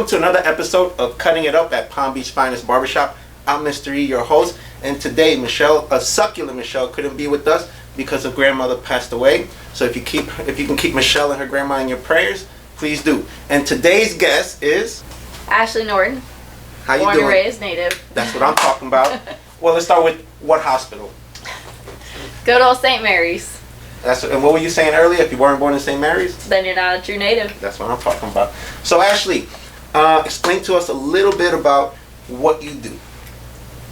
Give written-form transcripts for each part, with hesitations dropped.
Welcome to another episode of Cutting It Up at Palm Beach Finest Barbershop. I'm Mr. E, your host, and today Michelle, a succulent Michelle, couldn't be with us because her grandmother passed away. So if you can keep Michelle and her grandma in your prayers, please do. And today's guest is Ashley Norton. How you Born doing? and raised native. That's what I'm talking about. Well, let's start with what hospital? Good old St. Mary's. And what were you saying earlier? If you weren't born in St. Mary's? Then you're not a true native. That's what I'm talking about. So Ashley, explain to us a little bit about what you do.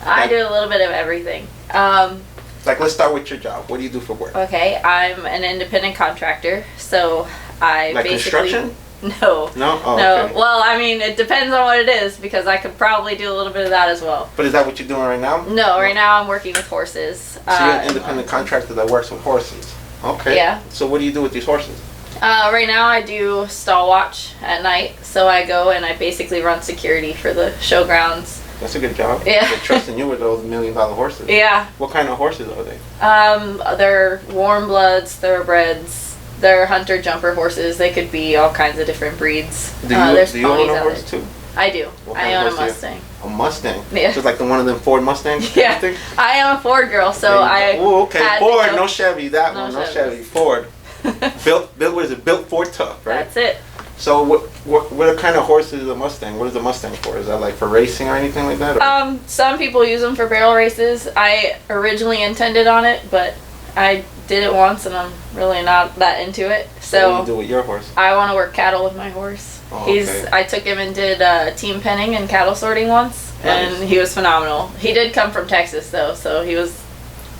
I do a little bit of everything. Let's start with your job. What do you do for work? Okay, I'm an independent contractor, so I basically... construction? No. No? Oh, no. okay. Well, I mean, it depends on what it is, because I could probably do a little bit of that as well. But is that what you're doing right now? No, right now I'm working with horses. So you're an independent contractor that works with horses. Okay. Yeah. So what do you do with these horses? Right now I do stall watch at night, so I go and I basically run security for the showgrounds. That's a good job. Yeah. They're trusting you with those $1 million horses. Yeah. What kind of horses are they? They're warm bloods, thoroughbreds, they're hunter jumper horses. They could be all kinds of different breeds. Do you own a horse too? I do. I own a horse Mustang. A Mustang? Yeah. Just like one of them Ford Mustangs? Yeah. I am a Ford girl, so Oh, okay. had Ford, to go. no Chevy. That No one, no Chevys. Chevy. Ford. What is it? Built Ford tough, right? That's it. So what kind of horse is a Mustang? What is a Mustang for? Is that like for racing or anything like that? Or? Some people use them for barrel races. I originally intended on it, but I did it once and I'm really not that into it. So what do you do with your horse? I want to work cattle with my horse. Oh, okay. I took him and did team penning and cattle sorting once, Nice. and he was phenomenal. He did come from Texas though, so he was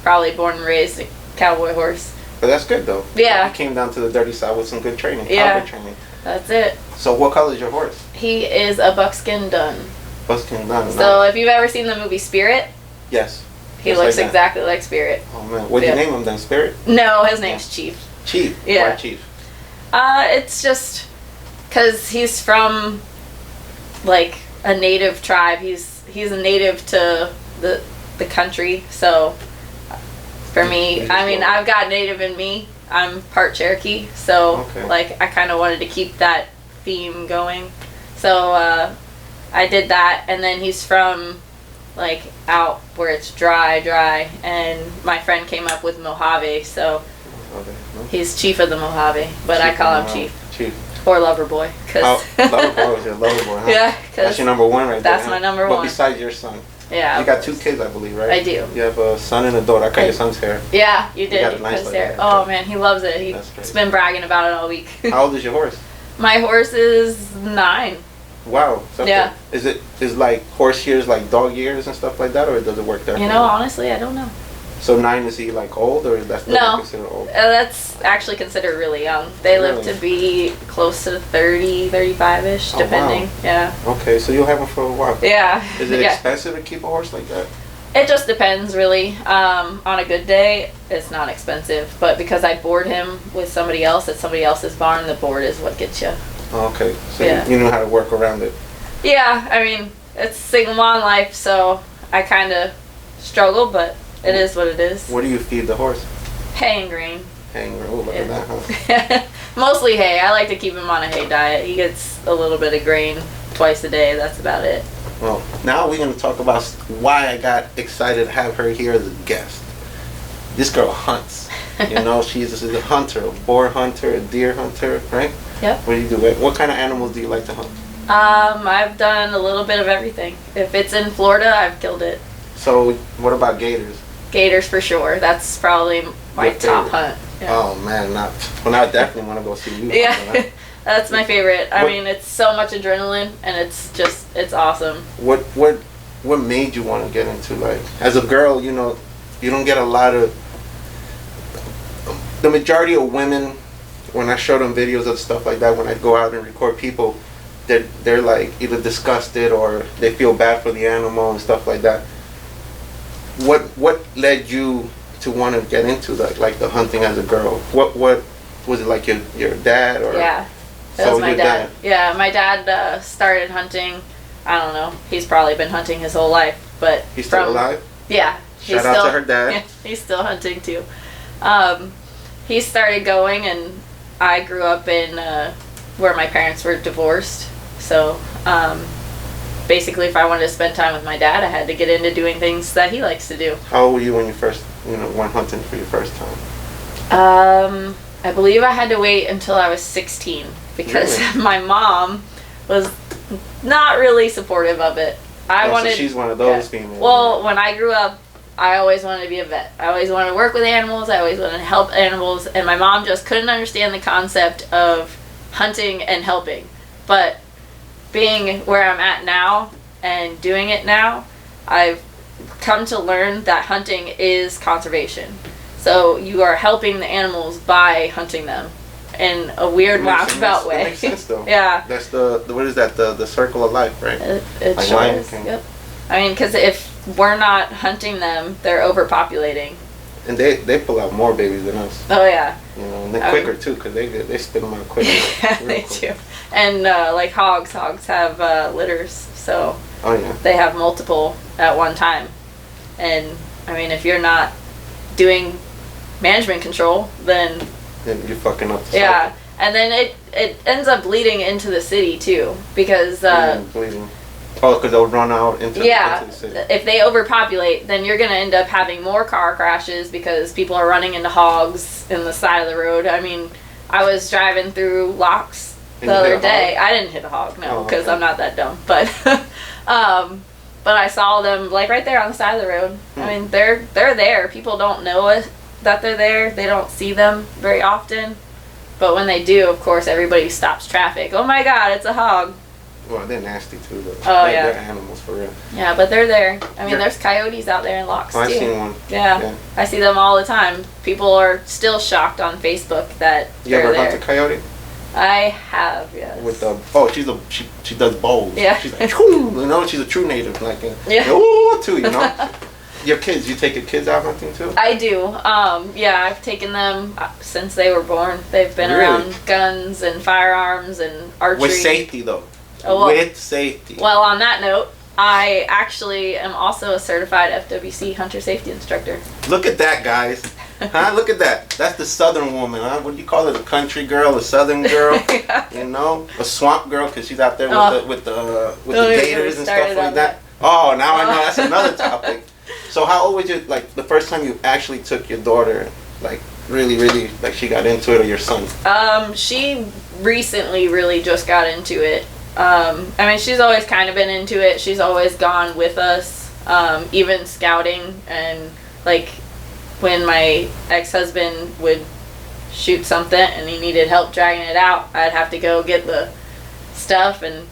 probably born and raised a cowboy horse. But that's good though. Yeah. He came down to the dirty side with some good training, Yeah. cowboy training. That's it. So what color is your horse? He is a buckskin dun. Buckskin dun. So if you've ever seen the movie Spirit, yes. he Just looks like that. exactly like Spirit. Oh man, what'd you name him then? Spirit? No, his name's Chief. Chief. Yeah. Why Chief? It's just because he's from like a native tribe. He's a native to the country. So for me, I mean, I've got native in me. I'm part Cherokee, so I kind of wanted to keep that theme going. So I did that, and then he's from like out where it's dry, and my friend came up with Mojave, so he's Chief of the Mojave, but I call him Chief. Or Lover Boy. Lover Boy was your Lover Boy, huh? Yeah. That's your number one right there. That's my number one. one. But besides your son? Yeah. You got 2 kids, I believe, right? I do. You have a son and a daughter. I cut your son's hair. Yeah, you did. got a nice hair. hair. Oh man, he loves it. He's been bragging about it all week. How old is your horse? My horse is 9. Wow. Yeah. Is like horse years like dog years and stuff like that, or does it work there? You know, honestly, I don't know. So 9, is he like old, or is that still considered old? That's actually considered really young. They live to be close to 30, 35-ish, depending. Wow. Yeah. Okay, so you'll have him for a while. Yeah. Is it expensive to keep a horse like that? It just depends, really. On a good day, it's not expensive. But because I board him with somebody else at somebody else's barn, the board is what gets you. Oh, okay. So you know how to work around it. Yeah, I mean, it's single mom life, so I kind of struggle, but it is what it is. What do you feed the horse? Hay and grain. Hay and grain. Oh, look at that, huh? Mostly hay. I like to keep him on a hay diet. He gets a little bit of grain twice a day. That's about it. Well, now we're going to talk about why I got excited to have her here as a guest. This girl hunts. You know, she's a hunter, a boar hunter, a deer hunter, right? Yep. What do you do? What kind of animals do you like to hunt? I've done a little bit of everything. If it's in Florida, I've killed it. So, what about gators? Gators for sure. That's probably my top hunt. Yeah. Oh man, I definitely want to go see you. Yeah, that's my favorite. I mean, it's so much adrenaline, and it's awesome. What made you want to get into, like, as a girl? You know, you don't get a lot of. The majority of women, when I show them videos of stuff like that, when I go out and record people, they're like either disgusted or they feel bad for the animal and stuff like that. What led you to want to get into like the hunting as a girl? What was it, like your dad or? Yeah, that was my dad. Yeah, my dad started hunting. I don't know. He's probably been hunting his whole life, but he's still alive. Yeah, shout out to her dad. Yeah, he's still hunting too. He started going, and I grew up in where my parents were divorced, So basically, if I wanted to spend time with my dad, I had to get into doing things that he likes to do. How old were you when you first, went hunting for your first time? I believe I had to wait until I was 16 because Really? my mom was not really supportive of it. So she's one of those females. Well, when I grew up, I always wanted to be a vet. I always wanted to work with animals. I always wanted to help animals. And my mom just couldn't understand the concept of hunting and helping. But being where I'm at now and doing it now, I've come to learn that hunting is conservation. So you are helping the animals by hunting them in a weird roundabout way. It makes sense though. Yeah. That's what is that? The circle of life, right? It like sure Lion is. King. Yep. I mean, because if we're not hunting them, they're overpopulating. And they pull out more babies than us. Oh yeah. And they're quicker too, because they spit them out quicker. Yeah, they do. And like hogs have litters, so they have multiple at one time. And I mean, if you're not doing management control, then you're fucking up the cycle. And then it ends up bleeding into the city too, because bleeding. Oh, because they'll run out into the city. If they overpopulate, then you're going to end up having more car crashes because people are running into hogs in the side of the road. I mean, I was driving through Locks the other day. I didn't hit a hog, no, because I'm not that dumb. But but I saw them like right there on the side of the road. I mean, they're there. People don't know that they're there. They don't see them very often. But when they do, of course, everybody stops traffic. Oh my God, it's a hog. Well, they're nasty too, though. They're animals for real. Yeah, but they're there. I mean, there's coyotes out there in Locks too. I've seen one. Yeah, I see them all the time. People are still shocked on Facebook that you ever hunt a coyote? I have, yes. With she does bowls. Yeah. She's like, she's a true native, like too, Your kids, you take your kids out hunting too? I do. I've taken them since they were born. They've been around guns and firearms and archery. With safety though. With safety. Well, on that note, I actually am also a certified FWC hunter safety instructor. Look at that, guys. Huh? Look at that. That's the southern woman, huh? What do you call it? A country girl, a southern girl? A swamp girl, because she's out there with the gators and stuff like that. Oh, now I know. That's another topic. So how old was you, like, the first time you actually took your daughter, like, really, like, she got into it, or your son? She recently really just got into it. I mean, she's always kind of been into it. She's always gone with us, even scouting, and, like, when my ex-husband would shoot something and he needed help dragging it out, I'd have to go get the stuff and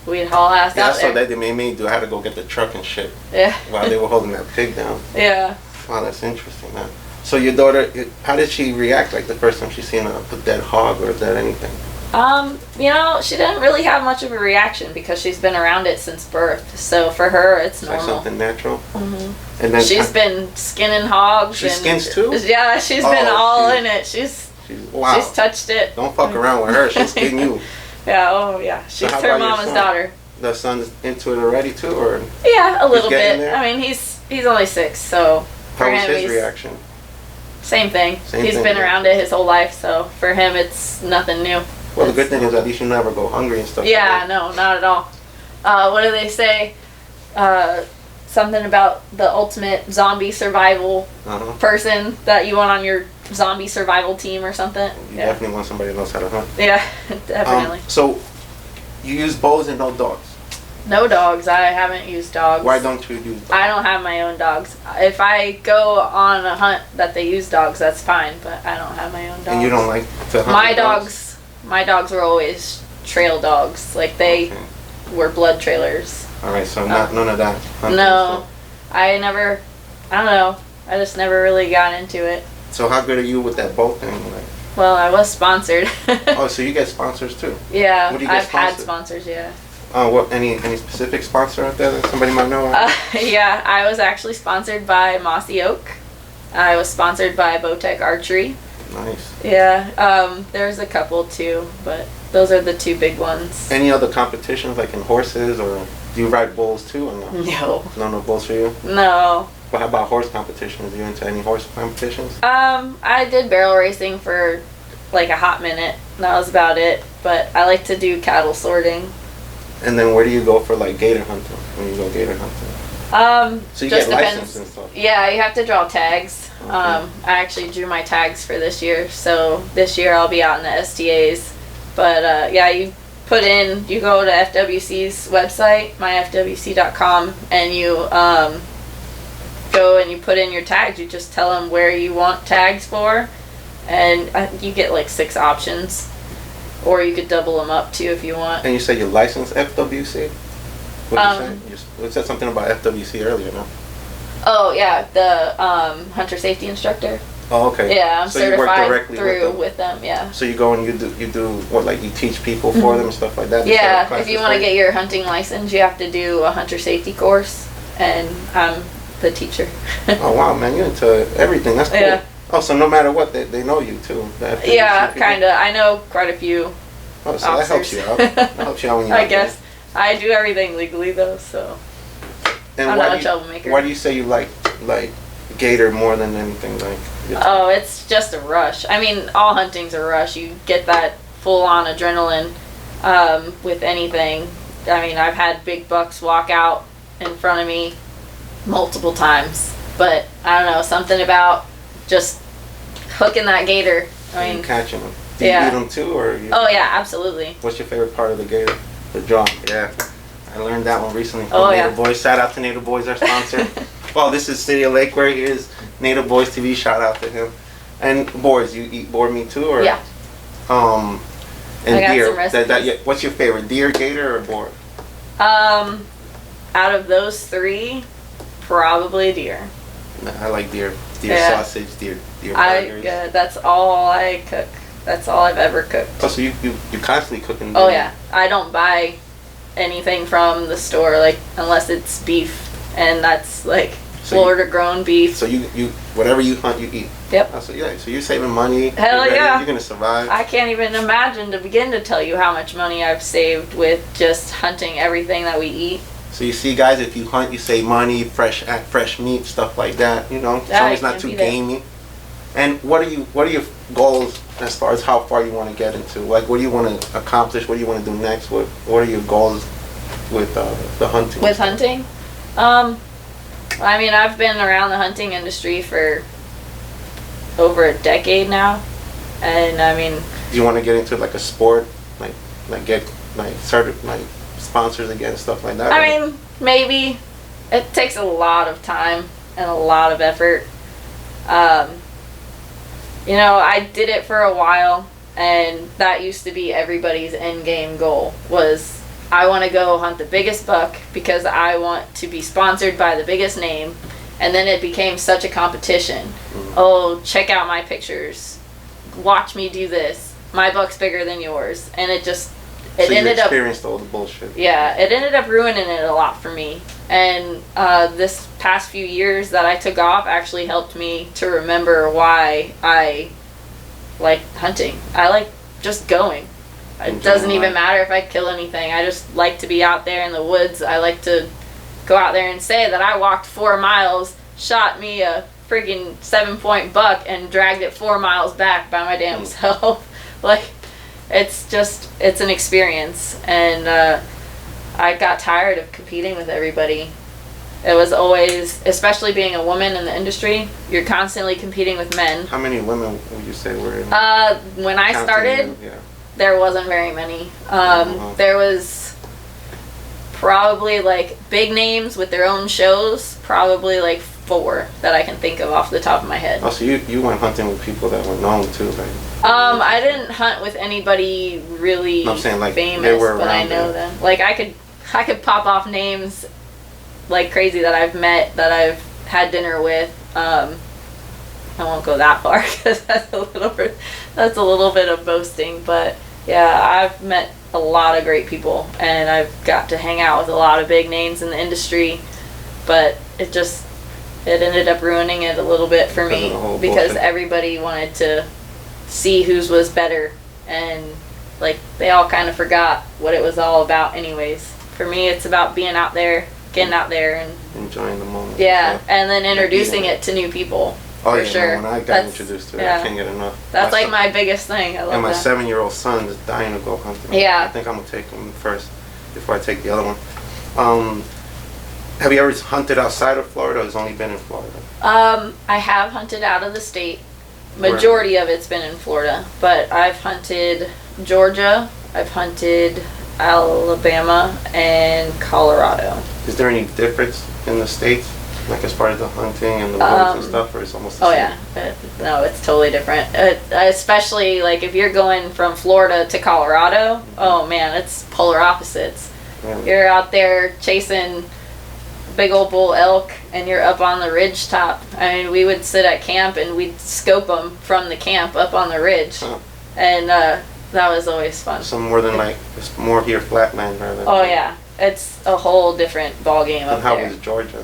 we'd haul ass out there. Yeah, so that they made me do. I had to go get the truck and shit. Yeah. While they were holding that pig down. Yeah. Wow, that's interesting, man. So your daughter, how did she react, like, the first time she seen a dead hog or dead anything? She didn't really have much of a reaction because she's been around it since birth. So for her, it's normal. Like something natural. Mm-hmm. And then she's been skinning hogs. She skins too? Yeah, she's been all in it. She's touched it. Don't fuck around with her. She'll skin you. Yeah. She's her mama's daughter. The son's into it already too, or? Yeah, a little bit. There? I mean, he's only 6, so how was his reaction? Same thing. He's been around it his whole life, so for him, it's nothing new. Well, the good thing is at least you never go hungry and stuff. Yeah, like no, not at all. What do they say? Something about the ultimate zombie survival person that you want on your zombie survival team or something. You definitely want somebody that knows how to hunt. Yeah, definitely. So, you use bows and no dogs? No dogs. I haven't used dogs. Why don't you use dogs? I don't have my own dogs. If I go on a hunt that they use dogs, that's fine, but I don't have my own dogs. And you don't like to hunt My dogs were always trail dogs. Like, they were blood trailers. Alright, so none of that. No. I don't know. I just never really got into it. So how good are you with that bow thing? Like? Well, I was sponsored. Oh, so you get sponsors too? Yeah, what do you get I've had sponsors, yeah. What any specific sponsor out there that somebody might know? Yeah, I was actually sponsored by Mossy Oak. I was sponsored by Bowtech Archery. Nice. Yeah, there's a couple too, but those are the 2 big ones. Any other competitions, like in horses, or do you ride bulls too, or no? No. No bulls for you? No. But how about horse competitions? Are you into any horse competitions? I did barrel racing for like a hot minute. That was about it. But I like to do cattle sorting. And then where do you go for like gator hunting when you go gator hunting? So you just get depends. licensed and stuff. Yeah, you have to draw tags. Okay. I actually drew my tags for this year, so this year I'll be out in the STAs. But yeah, you go to FWC's website, myfwc.com, and you go and you put in your tags. You just tell them where you want tags for, and you get like 6 options, or you could double them up too if you want. And you say you're licensed FWC? What did you say? You said something about FWC earlier, no? Oh yeah, the hunter safety instructor. Oh, okay. Yeah, I'm so you work certified directly through with them. with them. Yeah. So you go and you do what, like you teach people for them and stuff like that? Yeah, if you want to get your hunting license, you have to do a hunter safety course, and I'm the teacher. Oh wow, man, you're into everything. That's cool. Yeah. Oh, so no matter what, they know you too. the FWC Yeah, people? kind of. I know quite a few. Oh, so that helps you out. officers. That helps you out when you're I out there. guess. I do everything legally though, so And I'm why not do a you- troublemaker. Why do you say you like gator more than anything? Like. Oh, it's just a rush. I mean, all hunting's a rush. You get that full-on adrenaline with anything. I mean, I've had big bucks walk out in front of me multiple times, but I don't know, something about just hooking that gator. I mean, Catching them. Do you yeah. eat them too, or? Oh yeah, absolutely. What's your favorite part of the gator? The jaw. Yeah, I learned that one recently from Oh, yeah. Native Boys. Shout out to Native Boys, our sponsor. Well, this is City of Lake where he is. Native Boys TV. Shout out to him. And boars. You eat boar meat too, or? Yeah. And I got deer. some recipes. What's your favorite? Deer, gator, or boar? Out of those 3, probably deer. Nah, I like deer. Deer Yeah. sausage. Deer burgers. That's all I cook. That's all I've ever cooked. Oh, so you constantly cooking? Oh deer. yeah, I don't buy anything from the store, like unless it's beef, and that's like So Florida grown beef. So you whatever you hunt, you eat. Yep. Oh, so yeah, so you're saving money. Hell you're ready, yeah. You're gonna survive. I can't even imagine to begin to tell you how much money I've saved with just hunting everything that we eat. So you see, guys, if you hunt, you save money, fresh meat, stuff like that. You know, as Yeah, long as it's it not can too be that. gamey. And what are your goals as far as how far you want to get into? Like, what do you want to accomplish? What do you want to do next? What are your goals with the hunting? With hunting, I mean, I've been around the hunting industry for over a decade now, and I mean, Do you want to get into like a sport, like get like started like sponsors again, stuff like that? I mean, maybe. It takes a lot of time and a lot of effort. You know, I did it for a while, and that used to be everybody's end game goal, was I want to go hunt the biggest buck because I want to be sponsored by the biggest name. And then it became such a competition. Oh, check out my pictures. Watch me do this. My buck's bigger than yours. And it just, it so you ended up, experienced all the bullshit. yeah, it ended up ruining it a lot for me. And this past few years that I took off actually helped me to remember why I like hunting. I like just going. It doesn't even matter if I kill anything. I just like to be out there in the woods. I like to go out there and say that I walked 4 miles, shot me a friggin' 7-point buck, and dragged it 4 miles back by my damn self. Like, it's an experience. And I got tired of competing with everybody. It was always, especially being a woman in the industry, you're constantly competing with men. How many women would you say were in? When I started, there wasn't very many. There was probably like big names with their own shows, probably like 4 that I can think of off the top of my head. Oh, so you went hunting with people that were known too, right? I didn't hunt with anybody really No, I'm saying, like, famous, they were but I around know there. them. Like I could pop off names like crazy that I've met, that I've had dinner with. I won't go that far because that's a little bit of boasting, but yeah, I've met a lot of great people, and I've got to hang out with a lot of big names in the industry, but it ended up ruining it a little bit for me because bullshit. everybody wanted to see whose was better, and like they all kind of forgot what it was all about anyways. For me, it's about being out there, getting out there, and enjoying the moment. yeah, and then introducing it to new people. Oh for yeah, sure. man, when I got introduced to it, yeah. I can't get enough. That's like my biggest thing. I love and my that. 7-year-old son is dying to go hunting. Yeah. I think I'm gonna take him first. before I take the other one. Have you ever hunted outside of Florida, or has it only been in Florida? I have hunted out of the state. Majority of it's been in Florida, but I've hunted Georgia, I've hunted Alabama, and Colorado. Is there any difference in the states, like as far as the hunting and the woods and stuff, or is it almost the same? Yeah. No, it's totally different. Especially like if you're going from Florida to Colorado, oh man, it's polar opposites. Yeah. You're out there chasing big old bull elk and you're up on the ridge top. I mean, we would sit at camp and we'd scope them from the camp up on the ridge. Huh. And that was always fun. So more than like, it's more here flatland rather than... Oh yeah, it's a whole different ball game up And how there. was Georgia?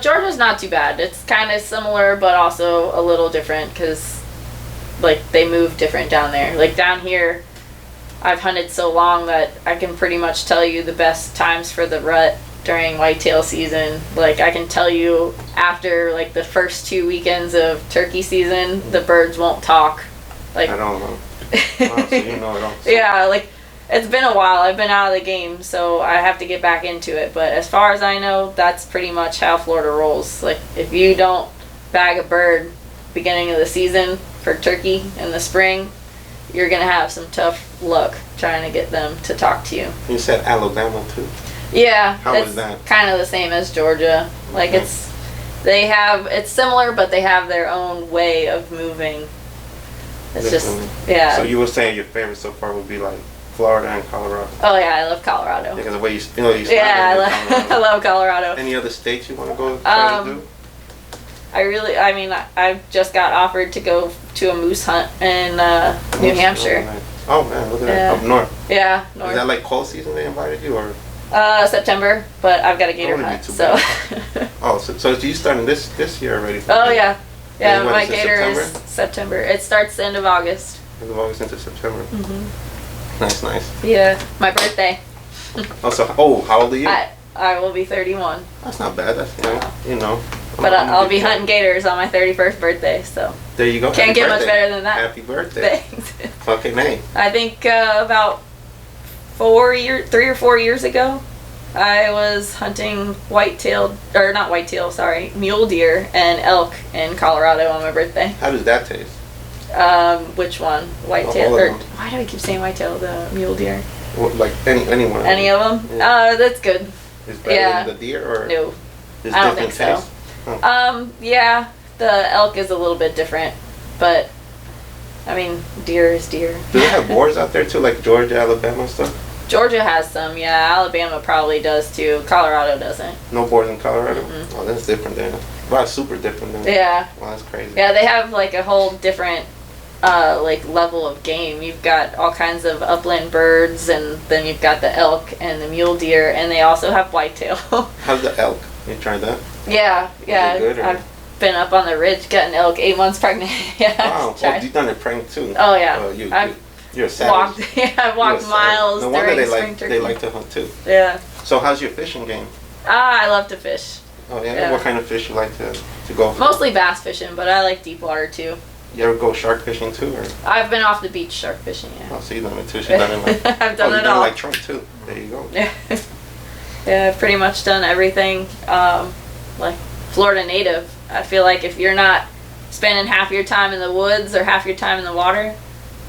Georgia's not too bad. It's kind of similar, but also a little different because, like, they move different down there. Like, down here, I've hunted so long that I can pretty much tell you the best times for the rut during whitetail season. Like, I can tell you after, like, the first 2 weekends of turkey season, the birds won't talk. Like, I don't know. Wow, so you know it all. yeah, like, it's been a while. I've been out of the game, so I have to get back into it. But as far as I know, that's pretty much how Florida rolls. Like, if you don't bag a bird beginning of the season for turkey in the spring, you're going to have some tough luck trying to get them to talk to you. You said Alabama too. Yeah. How it's was that? kind of the same as Georgia. Like, Okay. it's similar, but they have their own way of moving. It's Definitely. just, yeah. So you were saying your favorite so far would be like Florida and Colorado. Oh yeah, I love Colorado. Because the way you started Yeah, in Colorado. I love Colorado. Any other states you want to go try to do? I just got offered to go to a moose hunt in New Hampshire. Oh man, look at that. Yeah. Up north. Yeah, Is north. that like cold season they invited you, or? September, but I've got a gator wouldn't be hunt, too so. bad. Oh, so you starting this year already? Oh yeah, yeah. And when My is it, gator is September? September. It starts the end of August. End of August into September. Mm-hmm. Nice. Yeah, my birthday. Oh, how old are you? I will be 31. That's not bad. That's you know. But I'll be hunting gators on my 31st birthday, so. There you go. Can't Happy get much birthday. better than that. Happy birthday. Thanks. Fucking name. I think about 3 or 4 years ago, I was hunting mule deer and elk in Colorado on my birthday. How does that taste? Which one? Whitetail? all of Or them. why do I keep saying whitetail? The mule deer. Well, like anyone. Any of them? Yeah. That's good. Is better yeah. than the deer, or No. is I don't different think so. taste? Huh. Yeah, the elk is a little bit different, but I mean, deer is deer. Do they have boars out there too, like Georgia, Alabama and stuff? Georgia has some, yeah. Alabama probably does too. Colorado doesn't. No boars in Colorado? Mm-mm. Oh, that's different then. Wow, super different then. Yeah. Wow, that's crazy. Yeah, they have like a whole different like level of game. You've got all kinds of upland birds, and then you've got the elk and the mule deer, and they also have whitetail. How's the elk? You tried that? Yeah, yeah. Is it good, or? I've been up on the ridge getting elk 8 months pregnant. Yeah. Wow. tried. Oh, you've done it prank too. Oh yeah. I've you're a savage. I've walked miles No wonder during spring turkey. they like to hunt too. Yeah. So how's your fishing game? I love to fish. Oh yeah? Yeah. What kind of fish you like to go for? Mostly bass fishing, but I like deep water too. You ever go shark fishing too, or? I've been off the beach shark fishing, yeah. Oh, so you done it too. She's done it like. I've done you've it done all. like Trump too. There you go. Yeah. Yeah, I've pretty much done everything. Like Florida native. I feel like if you're not spending half your time in the woods or half your time in the water,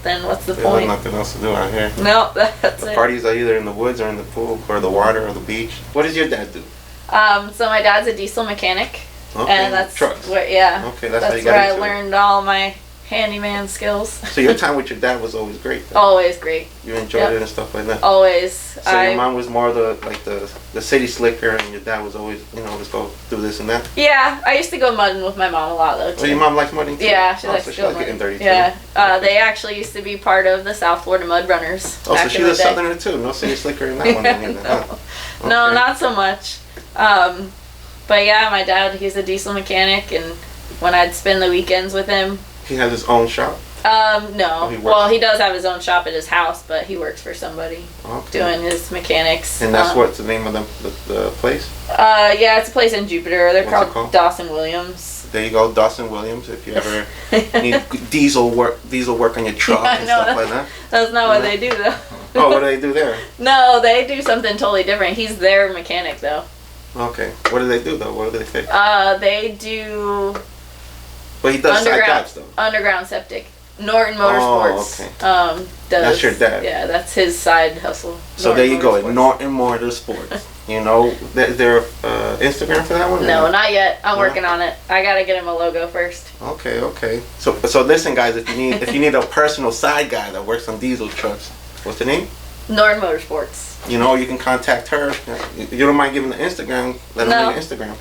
then what's the There's point? nothing else to do out here. No, that's The it. parties are either in the woods or in the pool or the water or the beach. What does your dad do? So my dad's a diesel mechanic, Okay, and that's trucks. where, yeah. Okay, that's how you got where I into it. learned all my handyman skills. So your time with your dad was always great. Then. Always great. You enjoyed Yep. it and stuff like that. Always. So your mom was more the city slicker, and your dad was always let's go do this and that. Yeah, I used to go mudding with my mom a lot though too. Oh, your mom likes mudding too. Yeah, she oh, likes so to she go likes getting mudding. dirty Yeah, too. they actually used to be part of the South Florida Mud Runners. Oh, so back in she's the a day. southerner too. No city slicker in that one. Then either, huh? No, Okay. not so much. But yeah, my dad, he's a diesel mechanic, and when I'd spend the weekends with him, He has his own shop. no. he works- Well, he does have his own shop at his house, but he works for somebody Okay. doing his mechanics. And that's what's the name of the place? Yeah, it's a place in Jupiter. They're What's it called? called Dawson Williams. There you go, Dawson Williams. If you ever need diesel work on your truck Yeah, I and know. stuff like that. That's not what Yeah. they do though. Oh, what do they do there? No, they do something totally different. He's their mechanic though. Okay. What do they do though? What do they fix? They do But he does side jobs though. underground septic. Norton Motorsports. Oh, okay. That's your dad. Yeah, that's his side hustle. So there you go, Norton Motorsports. You know, is there Instagram for that one? No, not yet. I'm working on it. I gotta get him a logo first. Okay. So listen, guys, if you need a personal side guy that works on diesel trucks, what's the name? Norton Motorsports. You know, you can contact her. You don't mind giving the Instagram? Let them know your Instagram.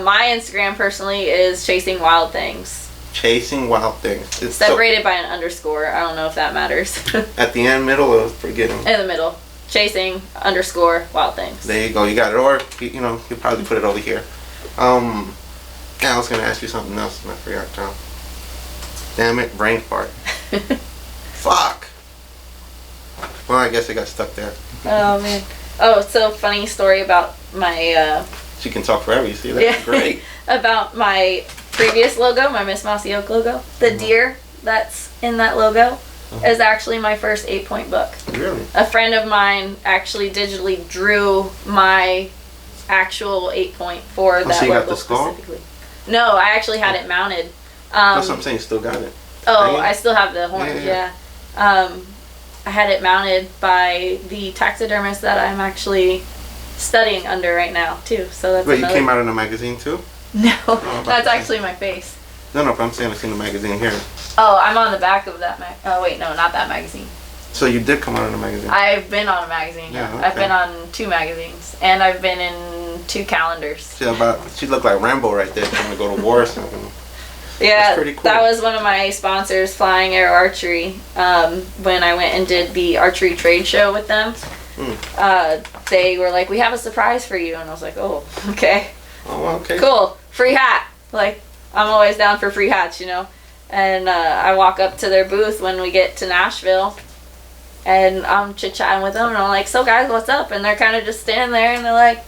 My Instagram personally is Chasing Wild Things. Chasing Wild Things. It's separated by an underscore. I don't know if that matters. At the end, middle, or forget them? In the middle. Chasing _ Wild Things. There you go. You got it. Or, you know, you probably put it over here. Yeah, I was going to ask you something else and I forgot, John. Damn it. Brain fart. Fuck. Well, I guess it got stuck there. Oh, man. Oh, so funny story about my... She can talk forever. You see that? Yeah. Great. About my previous logo, my Miss Mossy Oak logo. The deer that's in that logo is actually my first 8-point buck. Really? A friend of mine actually digitally drew my actual 8-point for that so you logo got the skull? specifically. No, I actually had it mounted. That's what I'm saying. You still got it. Oh, I still have the horns, yeah. I had it mounted by the taxidermist that I'm actually studying under right now, too. So that's Wait, you came out in a magazine, too? No, that's actually my face. No, but I'm saying I've seen the magazine here. Oh, I'm on the back of that oh, wait, no, not that magazine. So you did come out in a magazine? I've been on a magazine, yeah. Okay. I've been on 2 magazines, and I've been in 2 calendars. She looked like Rambo right there, trying to go to war or something. Yeah, that's pretty cool. That was one of my sponsors, Flying Air Archery. When I went and did the archery trade show with them, they were like, "We have a surprise for you," and I was like, "Oh, okay." Oh, okay. Cool. Free hat. Like, I'm always down for free hats, you know. And I walk up to their booth when we get to Nashville, and I'm chit-chatting with them, and I'm like, "So guys, what's up?" And they're kind of just standing there, and they're like,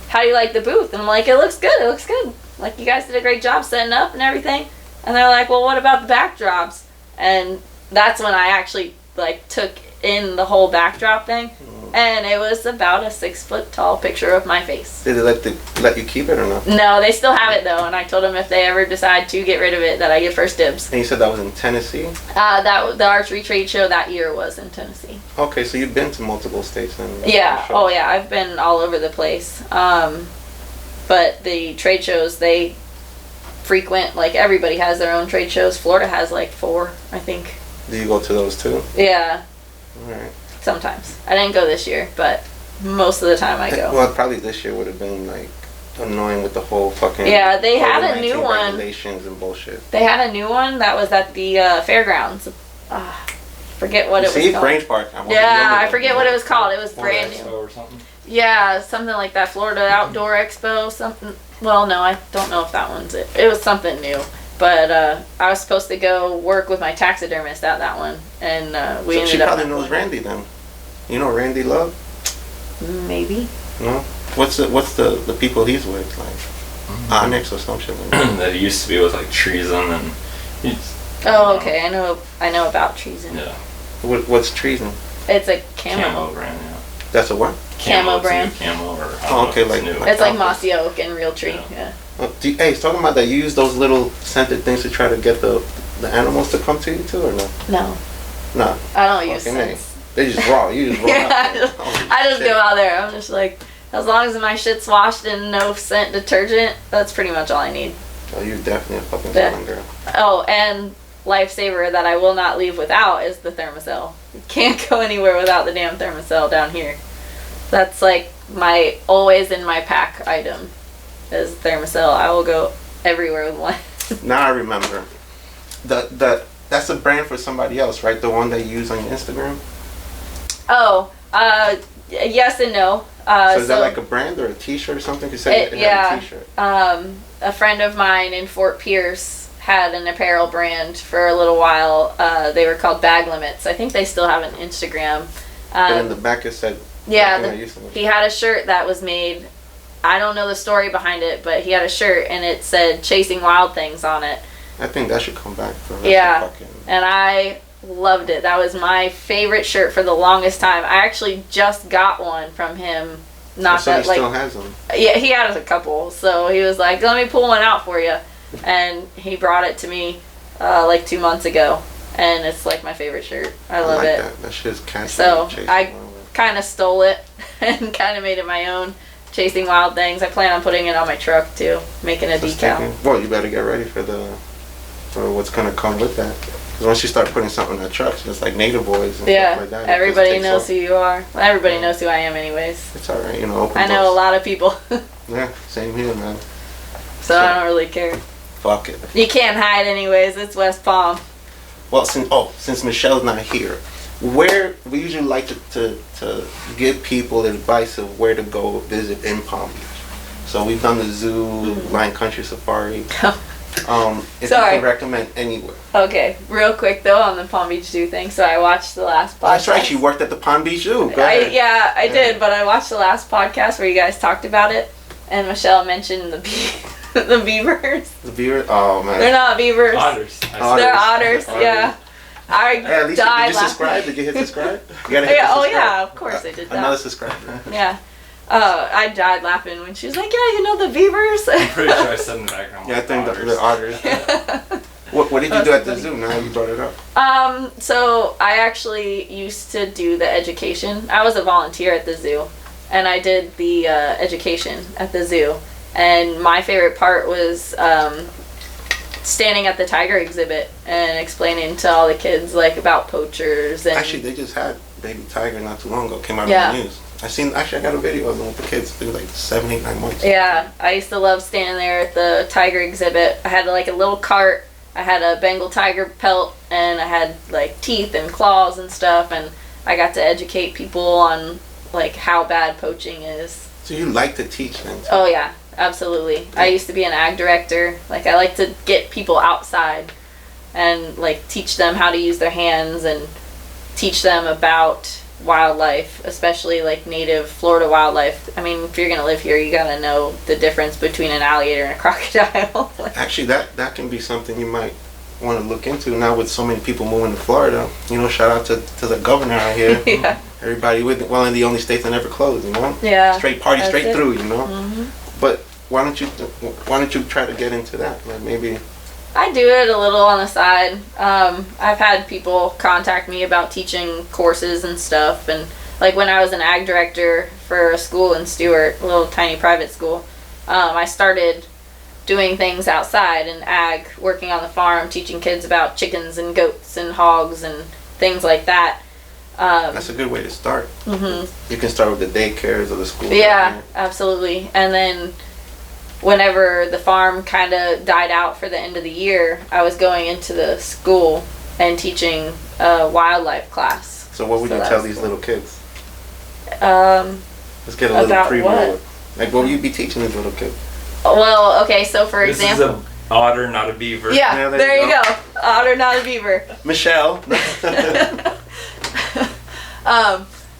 "How do you like the booth?" And I'm like, "It looks good. It looks good. Like, you guys did a great job setting up and everything." And they're like, "Well, what about the backdrops?" And that's when I actually, like, took in the whole backdrop thing. And it was about a 6-foot-tall picture of my face. Did they let you keep it or not? No, they still have it though, and I told them if they ever decide to get rid of it, that I get first dibs. And you said that was in Tennessee? The archery trade show that year was in Tennessee. Okay, so you've been to multiple states then? Yeah. Oh yeah, I've been all over the place. But the trade shows, they frequent, like everybody has their own trade shows. Florida has like 4, I think. Do you go to those too? Yeah. All right. Sometimes. I didn't go this year, but most of the time I go. Well, probably this year would have been like annoying with the whole fucking they had a new one. Regulations and bullshit. They had a new one that was at the fairgrounds. Forget what it was called. Brain Park. I forget what it was called. It was brand new. Or something. Yeah, something like that. Florida Outdoor Expo. Something. Well, no, I don't know if that one's it. It was something new. But I was supposed to go work with my taxidermist at that one, and we ended up. She probably knows Randy then. You know Randy Love? Maybe. No. What's the people he's with, like Onyx or some shit like that? That he used to be with like Treason and. Oh, okay. I know about Treason. Yeah. What's Treason? It's a camo. Camo brand. Yeah. That's a what? Camo brand. Camo or. Okay, like new. It's like Mossy Oak and Real Tree. Yeah. Hey, it's talking about that. You use those little scented things to try to get the animals to come to you too, or no? No. No. I don't use scents. They just raw. You just raw. Yeah, I just go out there. I'm just like, as long as my shit's washed in no scent detergent, that's pretty much all I need. Oh, you're definitely a fucking selling girl. Oh, and lifesaver that I will not leave without is the Thermacell. You can't go anywhere without the damn Thermacell down here. That's like my always in my pack item is Thermacell. I will go everywhere with one. Now I remember. That's a brand for somebody else, right? The one that you use on your Instagram? Oh, yes and no. So is that like a brand or a t-shirt or something? You said it had a t-shirt. A friend of mine in Fort Pierce had an apparel brand for a little while. They were called Bag Limits. I think they still have an Instagram. But in the back it said... Yeah, he had a shirt that was made... I don't know the story behind it, but he had a shirt and it said Chasing Wild Things on it. I think that should come back. For and I loved it. That was my favorite shirt for the longest time. I actually just got one from him. Not so that he like still has them. yeah, he has a couple. So he was like, "Let me pull one out for you," and he brought it to me like 2 months ago, and it's like my favorite shirt. I love like it. That shit's catchy. So I kind of stole it and kind of made it my own. Chasing Wild Things. I plan on putting it on my truck too, making a decal. Well, you better get ready for what's gonna come with that. Because once you start putting something in the trucks, it's like Native Boys and stuff like that. Everybody knows who you are. Well, everybody knows who I am, anyways. It's all right, you know. I know a lot of people. Yeah, same here, man. So I don't really care. Fuck it. You can't hide, anyways. It's West Palm. Well, since Michelle's not here, where we usually like to give people advice of where to go visit in Palm Beach. So we've done the zoo, Lion Country Safari. If Sorry. you can recommend anywhere. Okay, real quick though on the Palm Beach Zoo thing. So I watched the last podcast. That's right. She worked at the Palm Beach Zoo. Go ahead. I did, but I watched the last podcast where you guys talked about it, and Michelle mentioned the the beavers. The beaver. Oh man. They're not beavers. Otters. They're otters. Yeah. I At least died did you subscribe? Did you hit subscribe? You gotta hit Yeah, the oh subscribe. yeah, of course I did that. Another subscriber. Yeah. I died laughing when she was like, "Yeah, you know the beavers." I'm pretty sure I said in the background. Yeah, I think otters. the otters. What did you do at the zoo? Now you brought it up. So I actually used to do the education. I was a volunteer at the zoo, and I did the education at the zoo. And my favorite part was standing at the tiger exhibit and explaining to all the kids like about poachers and. Actually, they just had baby tiger not too long ago. Came out Yeah. on the news. I got a video of them with the kids. They were like 7, 8, 9 months. Yeah, I used to love standing there at the tiger exhibit. I had like a little cart. I had a Bengal tiger pelt, and I had like teeth and claws and stuff, and I got to educate people on like how bad poaching is. So you like to teach them? Too. Oh yeah, absolutely. I used to be an ag director. Like I like to get people outside and like teach them how to use their hands and teach them about wildlife, especially like native Florida wildlife. I mean, if you're gonna live here, you gotta know the difference between an alligator and a crocodile. Actually, that can be something you might want to look into now with so many people moving to Florida. You know, shout out to the governor out here. Yeah. Everybody in the only states that never closed. You know. Yeah. Straight party, That's straight it. through. You know. Mm-hmm. But why don't you try to get into that? Like maybe. I do it a little on the side. I've had people contact me about teaching courses and stuff, and like when I was an ag director for a school in Stewart, a little tiny private school, I started doing things outside in ag, working on the farm, teaching kids about chickens and goats and hogs and things like that. That's a good way to start. Mm-hmm. You can start with the daycares or the schools. Yeah, absolutely. And then whenever the farm kind of died out for the end of the year, I was going into the school and teaching a wildlife class. So what would you tell these little kids? Let's get a little About preview. what? Like what would you be teaching these little kids? Well, okay, so for This example. is a otter, not a beaver. Yeah, Yeah, there you go. Otter, not a beaver. Michelle.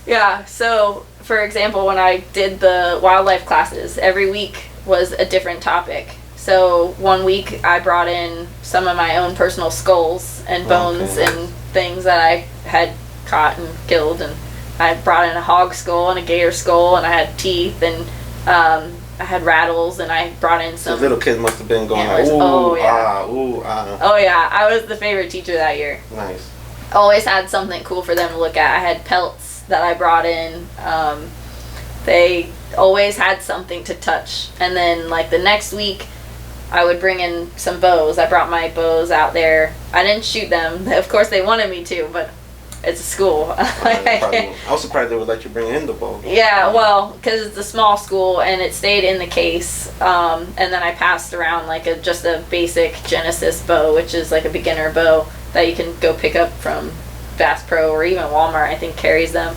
Yeah, so for example, when I did the wildlife classes, every week was a different topic. So one week I brought in some of my own personal skulls and bones and things that I had caught and killed, and I brought in a hog skull and a gator skull, and I had teeth, and I had rattles, and I brought in some. So little kids must have been going antlers. like, ooh, Oh, yeah. ah, ooh, ah. Oh yeah, I was the favorite teacher that year. Nice. Always had something cool for them to look at. I had pelts that I brought in. They always had something to touch. And then like the next week, I would bring in some bows. I brought my bows out there. I didn't shoot them. Of course they wanted me to, but it's a school. I was surprised they would let you bring in the bow. Yeah, well, because it's a small school and it stayed in the case. And then I passed around like just a basic Genesis bow, which is like a beginner bow that you can go pick up from Bass Pro or even Walmart, I think carries them.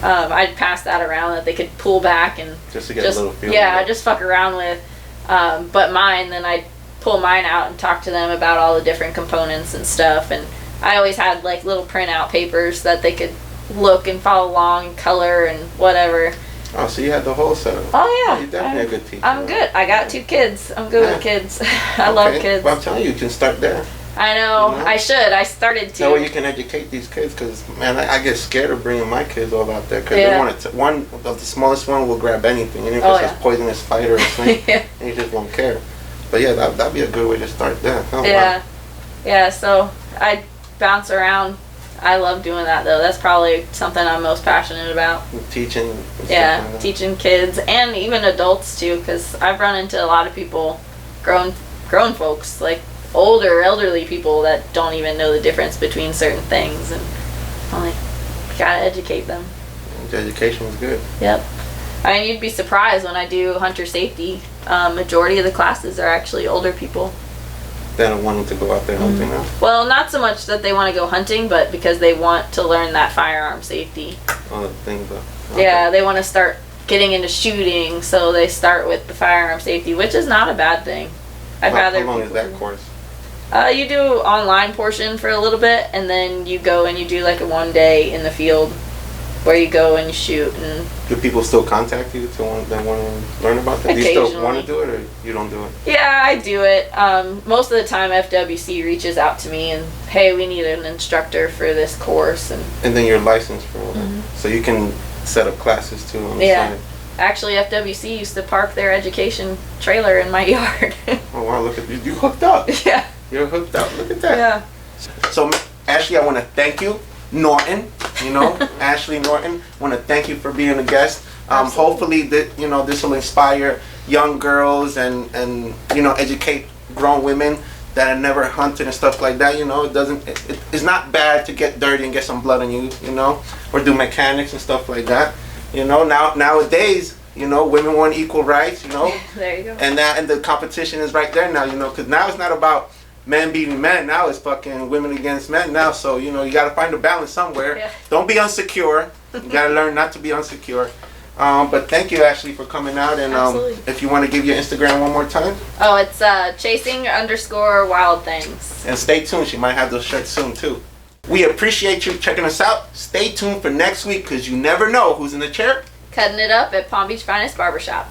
I'd pass that around that they could pull back and just to get a little feel. Yeah, just fuck around with. But mine, then I'd pull mine out and talk to them about all the different components and stuff. And I always had like little printout papers that they could look and follow along and color and whatever. Oh, so you had the whole setup. Oh yeah, You're definitely a good teacher. I'm good. I got 2 kids. I'm good with kids. I love kids. Well, I'm telling you, you can start there. I know. You know? I should. I started to. That way you can educate these kids, because man, I get scared of bringing my kids all out there, because Yeah. they want to. One of the smallest one will grab anything, even if Oh, it's a poisonous spider or snake, Yeah. and you just won't care. But yeah, that'd be a good way to start that. Oh, Yeah. wow. Yeah, so I bounce around. I love doing that, though. That's probably something I'm most passionate about. And teaching. And stuff Yeah, like that. teaching kids and even adults too, because I've run into a lot of people, grown folks, like older, elderly people that don't even know the difference between certain things, and I'm like, gotta educate them. The education is good. Yep. I mean, you'd be surprised when I do hunter safety. Majority of the classes are actually older people. They don't want to go out there hunting now. Well, not so much that they want to go hunting, but because they want to learn that firearm safety. All the things, but Yeah, they want to start getting into shooting, so they start with the firearm safety, which is not a bad thing. I'd rather. How long is people that do- course? You do online portion for a little bit, and then you go and you do like a 1 day in the field, where you go and you shoot. And Do people still contact you to want to learn about that? Do you still want Occasionally. to do it, or you don't do it? yeah, I do it. Most of the time, FWC reaches out to me and, hey, we need an instructor for this course, and And then you're licensed for all that. So you can set up classes too on the Yeah. side. actually, FWC used to park their education trailer in my yard. Oh wow, look at you. You hooked up. Yeah. You're hooked up. Look at that. Yeah. So Ashley, I want to thank you. Norton, Ashley Norton, want to thank you for being a guest. Absolutely. Hopefully that, this will inspire young girls and educate grown women that have never hunted and stuff like that. It's not bad to get dirty and get some blood on you, or do mechanics and stuff like that. Nowadays, women want equal rights, There you go. and the competition is right there now, because now it's not about men beating men. Now it's fucking women against men now. So, you got to find a balance somewhere. Yeah. Don't be insecure. You got to learn not to be insecure. But thank you, Ashley, for coming out. And Absolutely. if you want to give your Instagram one more time. Oh, it's chasing_wild things. And stay tuned. She might have those shirts soon, too. We appreciate you checking us out. Stay tuned for next week, because you never know who's in the chair. Cutting it up at Palm Beach Finest Barbershop.